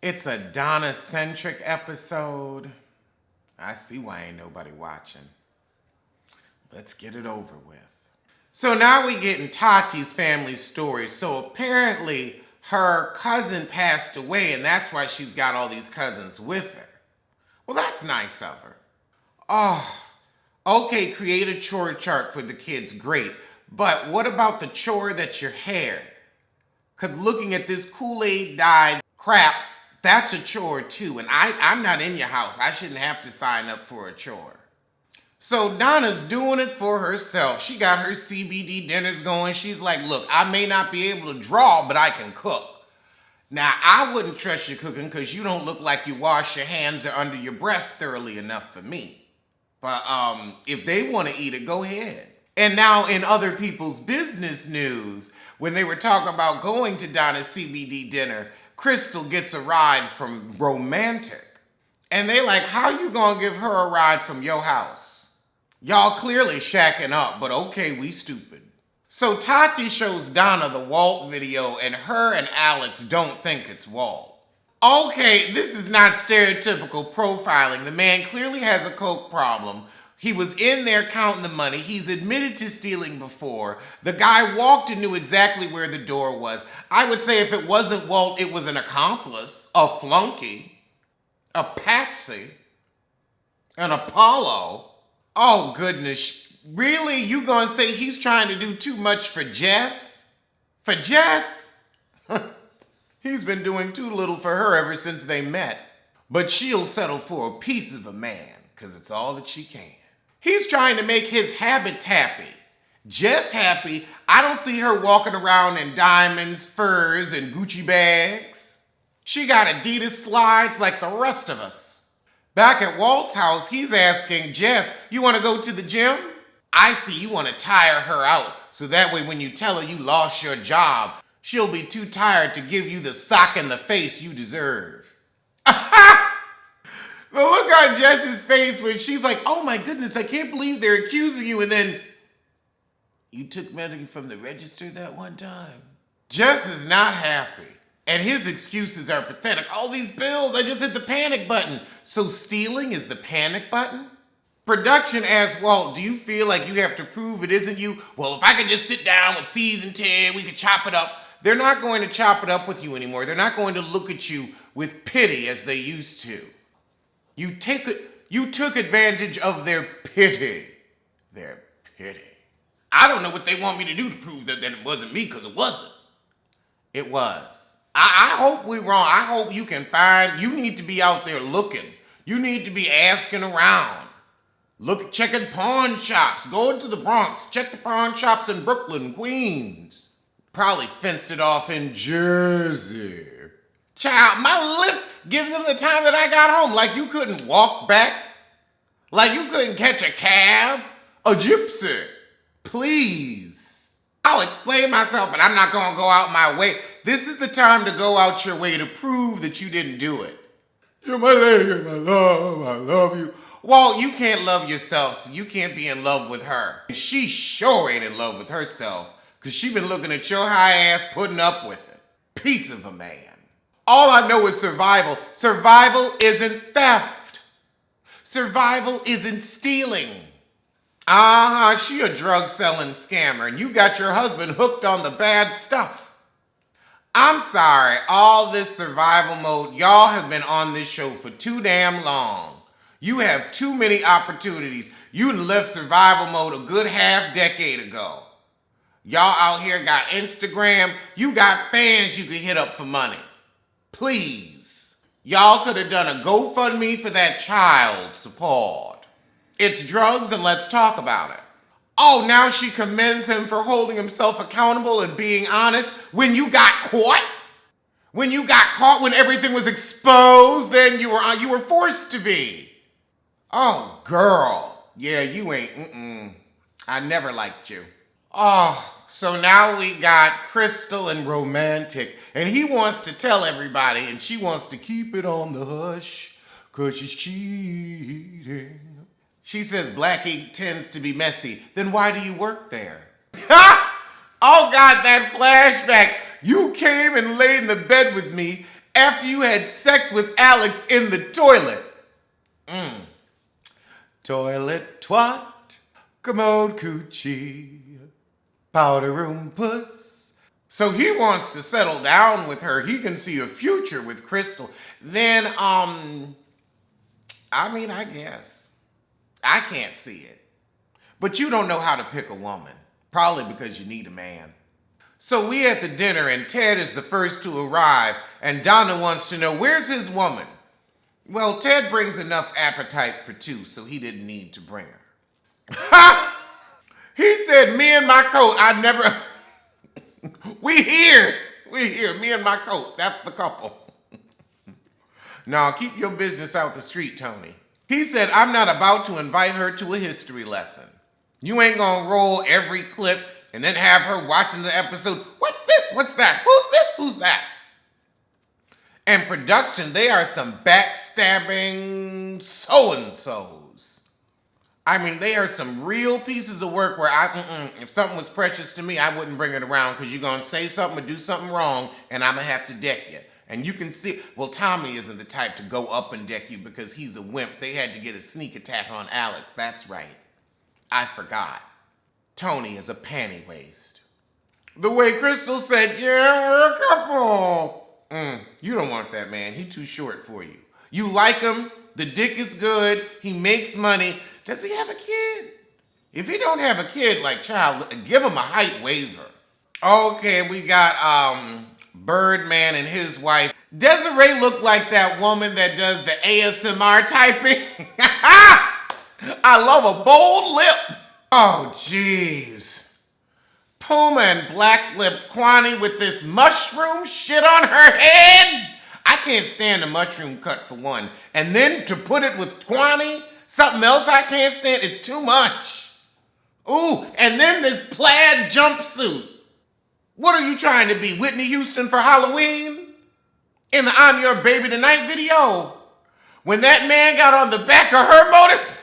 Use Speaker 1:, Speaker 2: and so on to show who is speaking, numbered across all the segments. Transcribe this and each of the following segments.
Speaker 1: It's a Donna-centric episode. I see why ain't nobody watching. Let's get it over with. So now we get in Tati's family story. So apparently her cousin passed away, and that's why she's got all these cousins with her. Well, that's nice of her. Oh, okay, create a chore chart for the kids, great. But what about the chore that's your hair? Because looking at this Kool-Aid dyed crap, that's a chore too. And I'm not in your house. I shouldn't have to sign up for a chore. So Donna's doing it for herself. She got her CBD dinners going. She's like, look, I may not be able to draw, but I can cook. Now, I wouldn't trust you cooking because you don't look like you wash your hands or under your breast thoroughly enough for me. But if they want to eat it, go ahead. And now in other people's business news, when they were talking about going to Donna's CBD dinner, Crystal gets a ride from Romantic. And they like, how you gonna give her a ride from your house? Y'all clearly shacking up, but okay, we stupid. So Tati shows Donna the Walt video and her and Alex don't think it's Walt. Okay, this is not stereotypical profiling. The man clearly has a coke problem. He was in there counting the money. He's admitted to stealing before. The guy walked and knew exactly where the door was. I would say if it wasn't Walt, it was an accomplice, a flunky, a patsy, an Apollo. Oh, goodness. Really? You gonna say he's trying to do too much for Jess? For Jess? He's been doing too little for her ever since they met. But she'll settle for a piece of a man, because it's all that she can. He's trying to make his habits happy. Jess happy. I don't see her walking around in diamonds, furs, and Gucci bags. She got Adidas slides like the rest of us. Back at Walt's house, he's asking Jess, you want to go to the gym? I see you want to tire her out, so that way when you tell her you lost your job, she'll be too tired to give you the sock in the face you deserve. The look on Jess's face when she's like, oh my goodness, I can't believe they're accusing you, and then, you took money from the register that one time? Jess is not happy, and his excuses are pathetic. All these bills, I just hit the panic button. So stealing is the panic button? Production asks Walt, do you feel like you have to prove it isn't you? Well, if I could just sit down with C's and Ted, we could chop it up. They're not going to chop it up with you anymore. They're not going to look at you with pity as they used to. You took advantage of their pity. Their pity. I don't know what they want me to do to prove that it wasn't me, because it wasn't. It was. I hope we're wrong. I hope you can find, you need to be out there looking. You need to be asking around. Checking pawn shops. Go into the Bronx. Check the pawn shops in Brooklyn, Queens. Probably fenced it off in Jersey. Child, my lip gives them the time that I got home. Like you couldn't walk back. Like you couldn't catch a cab. A gypsy. Please. I'll explain myself, but I'm not going to go out my way. This is the time to go out your way to prove that you didn't do it. You're my lady, you're my love, I love you. Walt, you can't love yourself, so you can't be in love with her. She sure ain't in love with herself, because she been looking at your high ass putting up with it. Piece of a man. All I know is survival. Survival isn't theft. Survival isn't stealing. She a drug-selling scammer, and you got your husband hooked on the bad stuff. I'm sorry, all this survival mode, y'all have been on this show for too damn long. You have too many opportunities. You left survival mode a good half-decade ago. Y'all out here got Instagram. You got fans you can hit up for money. Please. Y'all could have done a GoFundMe for that child support. It's drugs and let's talk about it. Oh, now she commends him for holding himself accountable and being honest when you got caught? When you got caught when everything was exposed, then you were forced to be. Oh, girl. Yeah, you ain't, I never liked you. Oh, so now we got Crystal and Romantic, and he wants to tell everybody, and she wants to keep it on the hush, 'cause she's cheating. She says black ink tends to be messy. Then why do you work there? Ha! Oh, God, that flashback. You came and laid in the bed with me, after you had sex with Alex in the toilet. Toilet twat, commode coochie, powder room puss. So he wants to settle down with her. He can see a future with Crystal. Then, I guess. I can't see it. But you don't know how to pick a woman. Probably because you need a man. So we at the dinner and Ted is the first to arrive and Donna wants to know, where's his woman? Well, Ted brings enough appetite for two, so he didn't need to bring her. Ha! He said, me and my coat, I never... We here, me and my coat. That's the couple. Now, keep your business out the street, Tony. He said, I'm not about to invite her to a history lesson. You ain't gonna roll every clip and then have her watching the episode. What's this? What's that? Who's this? Who's that? And production, they are some backstabbing so-and-sos. I mean, they are some real pieces of work where if something was precious to me, I wouldn't bring it around because you're going to say something or do something wrong and I'm going to have to deck you. And you can see, well, Tommy isn't the type to go up and deck you because he's a wimp. They had to get a sneak attack on Alex. That's right. I forgot. Tony is a panty waist. The way Crystal said, yeah, we're a couple. You don't want that man. He's too short for you. You like him. The dick is good. He makes money. Does he have a kid? If he don't have a kid, like, child, give him a height waiver. Okay, we got Birdman and his wife. Desiree looked like that woman that does the ASMR typing. I love a bold lip. Oh, jeez. Puma and Black Lip Kwani with this mushroom shit on her head. I can't stand a mushroom cut for one. And then to put it with Kwani, something else I can't stand, it's too much. Ooh, and then this plaid jumpsuit. What are you trying to be, Whitney Houston for Halloween? In the I'm Your Baby Tonight video. When that man got on the back of her motorcycle.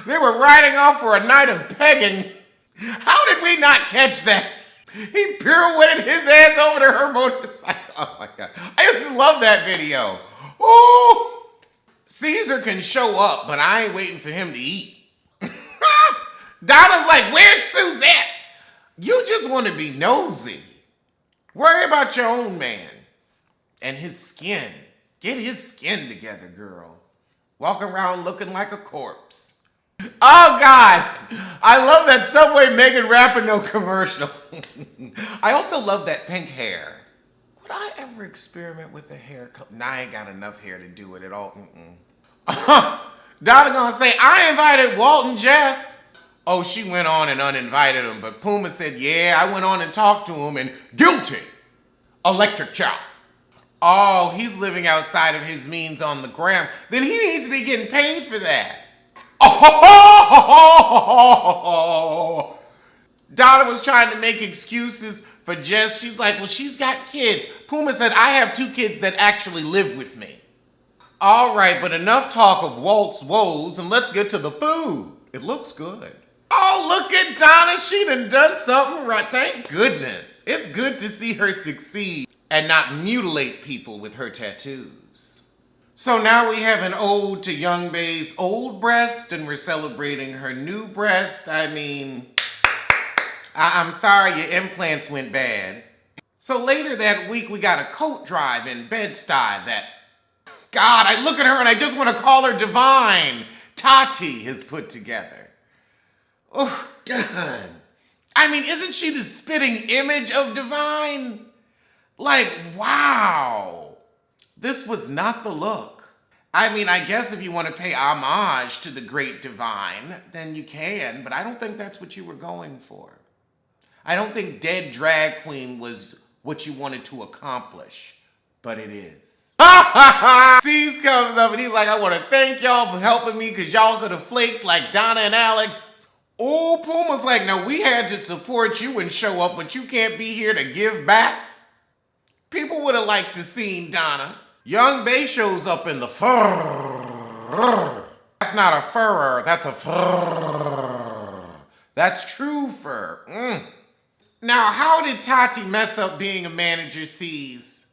Speaker 1: They were riding off for a night of pegging. How did we not catch that? He pirouetted his ass over to her motorcycle. Oh my God. I used to love that video. Oh, Caesar can show up, but I ain't waiting for him to eat. Donna's like, where's Suzette? You just want to be nosy. Worry about your own man and his skin. Get his skin together, girl. Walk around looking like a corpse. Oh, God. I love that Subway Megan Rapinoe commercial. I also love that pink hair. Would I ever experiment with a hair color? Nah, I ain't got enough hair to do it at all. Donna gonna say, I invited Walt and Jess. Oh, she went on and uninvited him, but Puma said, yeah, I went on and talked to him and guilty. Electric chow. Oh, he's living outside of his means on the gram. Then he needs to be getting paid for that. Oh, Donna was trying to make excuses for Jess. She's like, well, she's got kids. Puma said, I have 2 kids that actually live with me. All right, but enough talk of Walt's woes and let's get to the food. It looks good. Oh, look at Donna. She done something right. Thank goodness. It's good to see her succeed and not mutilate people with her tattoos. So now we have an ode to Young Bae's old breast and we're celebrating her new breast. I mean, I'm sorry your implants went bad. So later that week we got a coat drive in Bed-Stuy that, God, I look at her and I just want to call her Divine. Tati has put together. Oh, God. I mean, isn't she the spitting image of Divine? Like, wow. This was not the look. I mean, I guess if you want to pay homage to the great Divine, then you can, but I don't think that's what you were going for. I don't think Dead Drag Queen was what you wanted to accomplish, but it is. C's comes up and he's like, I want to thank y'all for helping me because y'all could have flaked like Donna and Alex. Oh, Puma's like, no, we had to support you and show up, but you can't be here to give back. People would have liked to seen Donna. Young Bae shows up in the fur. That's not a furrer, that's a fur. That's true fur. Now, how did Tati mess up being a manager, C's?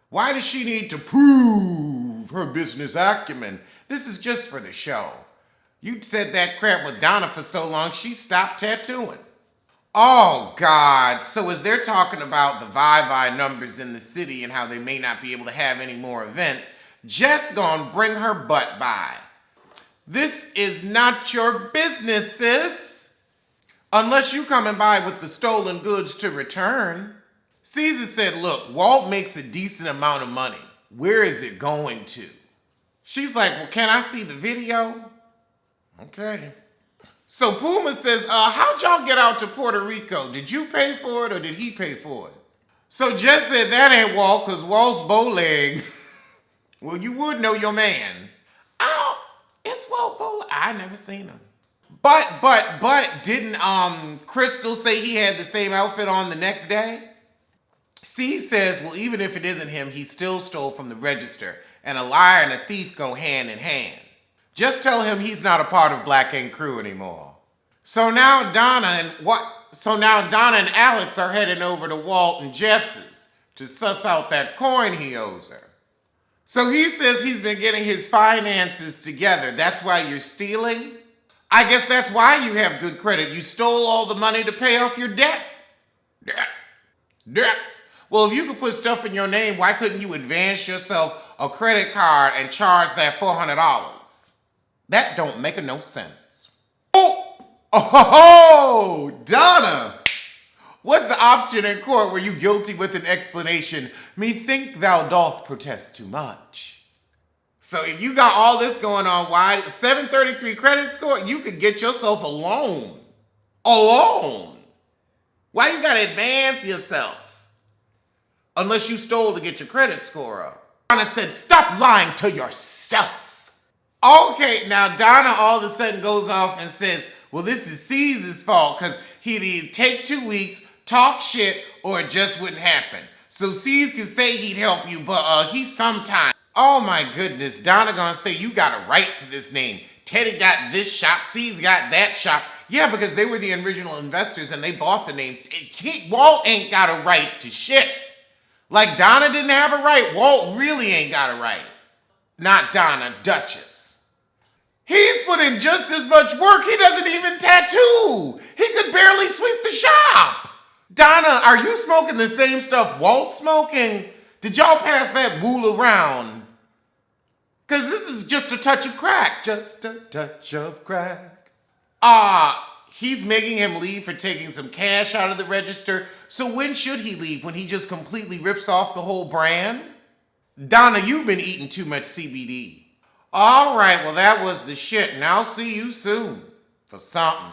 Speaker 1: Why does she need to prove her business acumen? This is just for the show. You said that crap with Donna for so long, she stopped tattooing. Oh, God. So as they're talking about the Vivi numbers in the city and how they may not be able to have any more events, Jess gonna bring her butt by. This is not your business, sis. Unless you coming by with the stolen goods to return. Caesar said, look, Walt makes a decent amount of money. Where is it going to? She's like, well, can I see the video? Okay. So Puma says, how'd y'all get out to Puerto Rico? Did you pay for it or did he pay for it? So Jess said, that ain't Walt, because Walt's bowleg. Well, you would know your man. Oh, it's Walt Bowleg. I never seen him. But didn't Crystal say he had the same outfit on the next day? C says, well, even if it isn't him, he still stole from the register, and a liar and a thief go hand in hand. Just tell him he's not a part of Black Ink Crew anymore. So now Donna and Alex are heading over to Walt and Jess's to suss out that coin he owes her. So he says he's been getting his finances together. That's why you're stealing? I guess that's why you have good credit. You stole all the money to pay off your debt. Debt. Well, if you could put stuff in your name, why couldn't you advance yourself a credit card and charge that $400? That don't make no sense. Oh, Donna! What's the option in court where you guilty with an explanation? Methink thou doth protest too much. So if you got all this going on, why 733 credit score, you could get yourself a loan. A loan. Why you gotta advance yourself? Unless you stole to get your credit score up. Donna said, stop lying to yourself. Okay, now Donna all of a sudden goes off and says, well, this is Caesar's fault because he'd either take 2 weeks, talk shit, or it just wouldn't happen. So Caesar can say he'd help you, but he sometime. Oh my goodness, Donna gonna say you got a right to this name. Teddy got this shop, Caesar got that shop. Yeah, because they were the original investors and they bought the name. Walt ain't got a right to shit. Like Donna didn't have a right, Walt really ain't got a right. Not Donna, Duchess. He's put in just as much work, he doesn't even tattoo. He could barely sweep the shop. Donna, are you smoking the same stuff Walt's smoking? Did y'all pass that wool around? Because this is just a touch of crack. Just a touch of crack. He's making him leave for taking some cash out of the register. So when should he leave? When he just completely rips off the whole brand? Donna, you've been eating too much CBD. All right, well, that was the shit, and I'll see you soon for something.